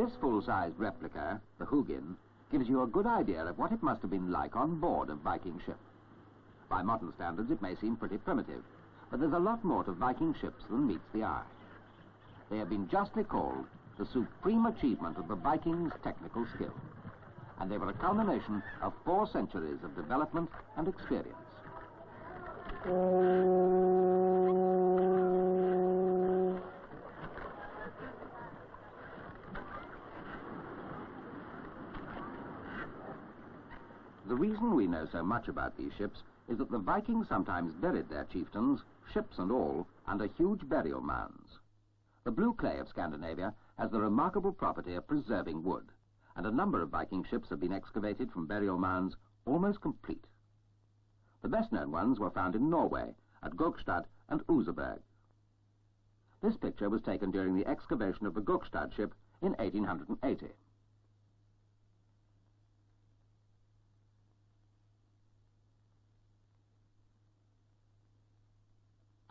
This full-sized replica, the Hugin, gives you a good idea of what it must have been like on board a Viking ship. By modern standards, it may seem pretty primitive, but there's a lot more to Viking ships than meets the eye. They have been justly called the supreme achievement of the Vikings' technical skill, and they were a culmination of 4 centuries of development and experience. The reason we know so much about these ships is that the Vikings sometimes buried their chieftains, ships and all, under huge burial mounds. The blue clay of Scandinavia has the remarkable property of preserving wood, and a number of Viking ships have been excavated from burial mounds almost complete. The best-known ones were found in Norway, at Gokstad and Oseberg. This picture was taken during the excavation of the Gokstad ship in 1880.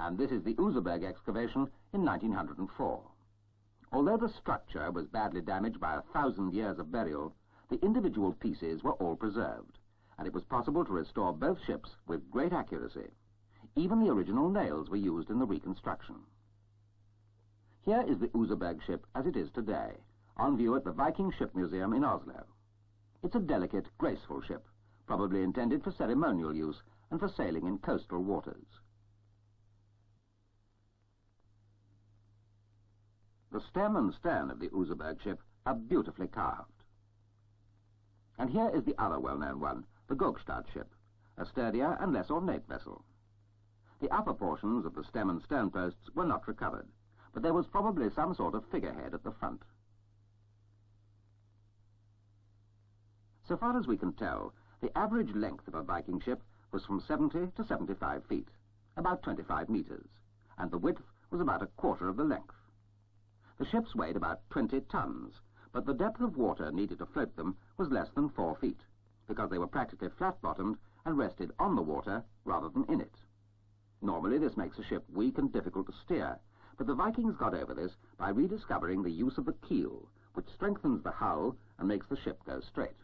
And this is the Oseberg excavation in 1904. Although the structure was badly damaged by 1,000 years of burial, the individual pieces were all preserved, and it was possible to restore both ships with great accuracy. Even the original nails were used in the reconstruction. Here is the Oseberg ship as it is today, on view at the Viking Ship Museum in Oslo. It's a delicate, graceful ship, probably intended for ceremonial use and for sailing in coastal waters. The stem and stern of the Oseberg ship are beautifully carved. And here is the other well-known one, the Gokstad ship, a sturdier and less ornate vessel. The upper portions of the stem and stern posts were not recovered, but there was probably some sort of figurehead at the front. So far as we can tell, the average length of a Viking ship was from 70 to 75 feet, about 25 meters, and the width was about a quarter of the length. The ships weighed about 20 tons, but the depth of water needed to float them was less than 4 feet, because they were practically flat-bottomed and rested on the water rather than in it. Normally this makes a ship weak and difficult to steer, but the Vikings got over this by rediscovering the use of the keel, which strengthens the hull and makes the ship go straight.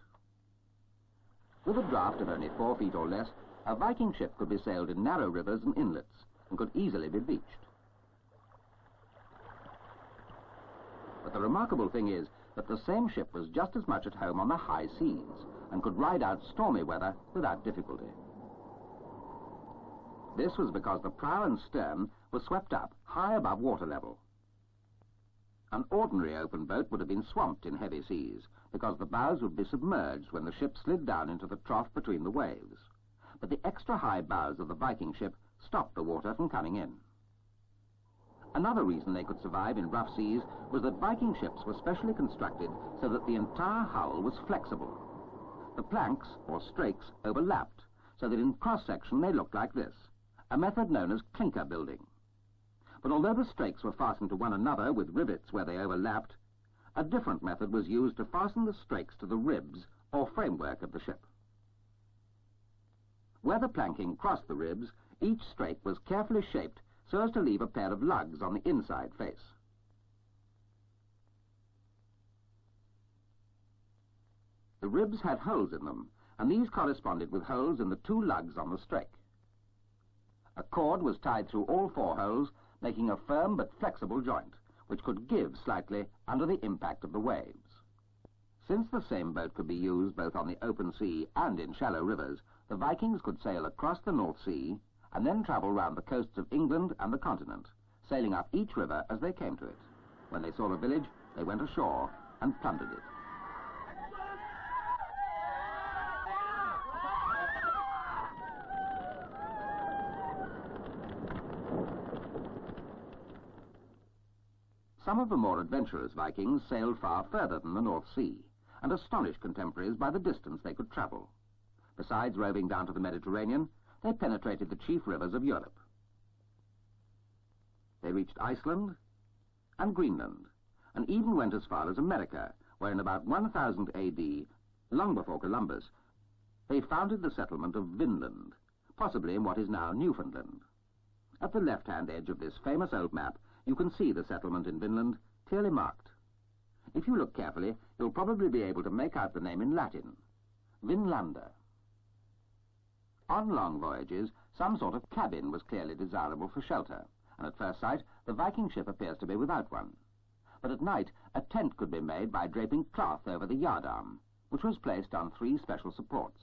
With a draft of only 4 feet or less, a Viking ship could be sailed in narrow rivers and inlets, and could easily be beached. But the remarkable thing is that the same ship was just as much at home on the high seas and could ride out stormy weather without difficulty. This was because the prow and stern were swept up high above water level. An ordinary open boat would have been swamped in heavy seas because the bows would be submerged when the ship slid down into the trough between the waves. But the extra high bows of the Viking ship stopped the water from coming in. Another reason they could survive in rough seas was that Viking ships were specially constructed so that the entire hull was flexible. The planks, or strakes, overlapped, so that in cross-section they looked like this, a method known as clinker building. But although the strakes were fastened to one another with rivets where they overlapped, a different method was used to fasten the strakes to the ribs, or framework of the ship. Where the planking crossed the ribs, each strake was carefully shaped so as to leave a pair of lugs on the inside face. The ribs had holes in them, and these corresponded with holes in the 2 lugs on the strake. A cord was tied through all 4 holes, making a firm but flexible joint, which could give slightly under the impact of the waves. Since the same boat could be used both on the open sea and in shallow rivers, the Vikings could sail across the North Sea and then travel round the coasts of England and the continent, sailing up each river as they came to it. When they saw a village, they went ashore and plundered it. Some of the more adventurous Vikings sailed far further than the North Sea and astonished contemporaries by the distance they could travel. Besides roving down to the Mediterranean, they penetrated the chief rivers of Europe. They reached Iceland and Greenland, and even went as far as America, where in about 1000 AD, long before Columbus, they founded the settlement of Vinland, possibly in what is now Newfoundland. At the left-hand edge of this famous old map, you can see the settlement in Vinland clearly marked. If you look carefully, you'll probably be able to make out the name in Latin, Vinlander. On long voyages, some sort of cabin was clearly desirable for shelter, and at first sight, the Viking ship appears to be without one. But at night, a tent could be made by draping cloth over the yardarm, which was placed on 3 special supports.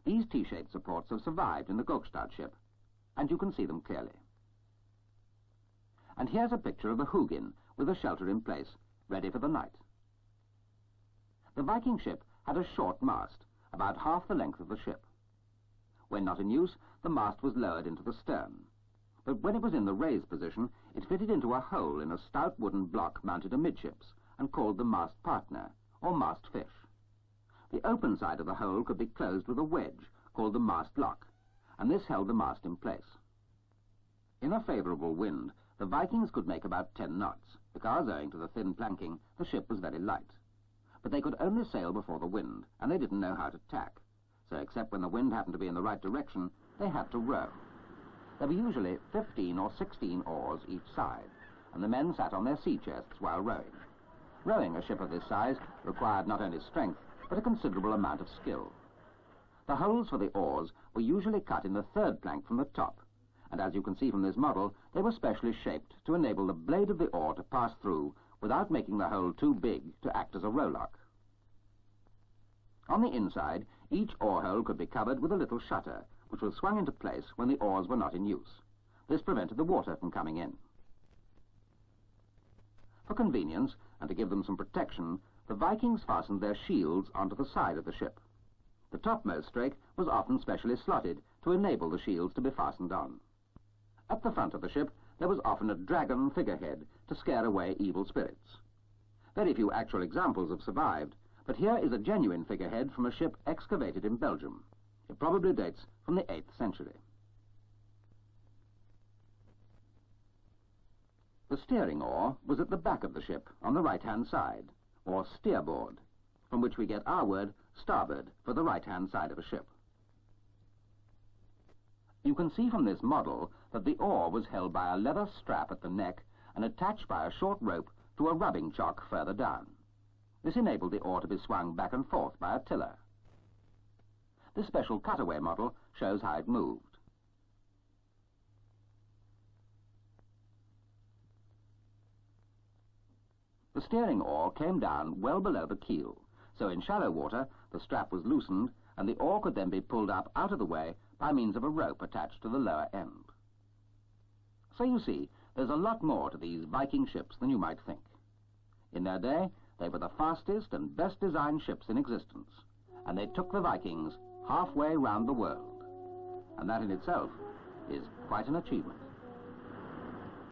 These T-shaped supports have survived in the Gokstad ship, and you can see them clearly. And here's a picture of the Hugin with a shelter in place, ready for the night. The Viking ship had a short mast, about half the length of the ship. When not in use, the mast was lowered into the stern. But when it was in the raised position, it fitted into a hole in a stout wooden block mounted amidships and called the mast partner, or mast fish. The open side of the hole could be closed with a wedge, called the mast lock, and this held the mast in place. In a favourable wind, the Vikings could make about 10 knots, because, owing to the thin planking, the ship was very light. But they could only sail before the wind, and they didn't know how to tack. So except when the wind happened to be in the right direction, they had to row. There were usually 15 or 16 oars each side, and the men sat on their sea chests while rowing. Rowing a ship of this size required not only strength, but a considerable amount of skill. The holes for the oars were usually cut in the 3rd plank from the top, and as you can see from this model, they were specially shaped to enable the blade of the oar to pass through without making the hole too big to act as a rowlock. On the inside, each oar hole could be covered with a little shutter, which was swung into place when the oars were not in use. This prevented the water from coming in. For convenience, and to give them some protection, the Vikings fastened their shields onto the side of the ship. The topmost strake was often specially slotted to enable the shields to be fastened on. At the front of the ship, there was often a dragon figurehead to scare away evil spirits. Very few actual examples have survived, but here is a genuine figurehead from a ship excavated in Belgium. It probably dates from the 8th century. The steering oar was at the back of the ship, on the right-hand side, or steerboard, from which we get our word starboard for the right-hand side of a ship. You can see from this model that the oar was held by a leather strap at the neck and attached by a short rope to a rubbing chock further down. This enabled the oar to be swung back and forth by a tiller. This special cutaway model shows how it moved. The steering oar came down well below the keel, so in shallow water the strap was loosened and the oar could then be pulled up out of the way by means of a rope attached to the lower end. So you see, there's a lot more to these Viking ships than you might think. In their day, they were the fastest and best designed ships in existence, and they took the Vikings halfway round the world. And that in itself is quite an achievement.